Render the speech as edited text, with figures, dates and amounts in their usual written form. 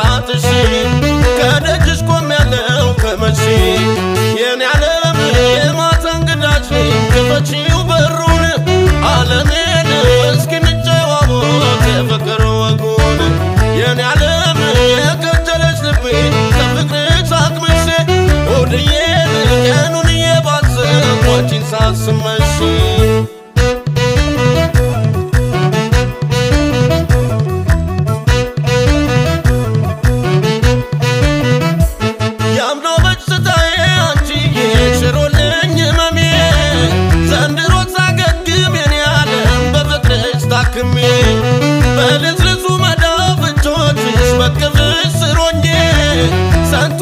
ጣትሽ ከደጅሽ ቆሜያለሁ ከመቼ የኔ ዓለም የማታ እንግዳሽ ክፈቺው በሩን ዓለሜን እስኪ እንጨዋወት የፍቅር ወጉን የኔ ዓለም የከጀለች ልቤ ከፍቅርሽ አቅምሼ ሆድዬን ቀኑን እየባሰብኩ አንቺን ሳስመሽ በልዝልዙ መዳፍንጮችሽ በቅፍሽ ስር ሆኜ ስንቱ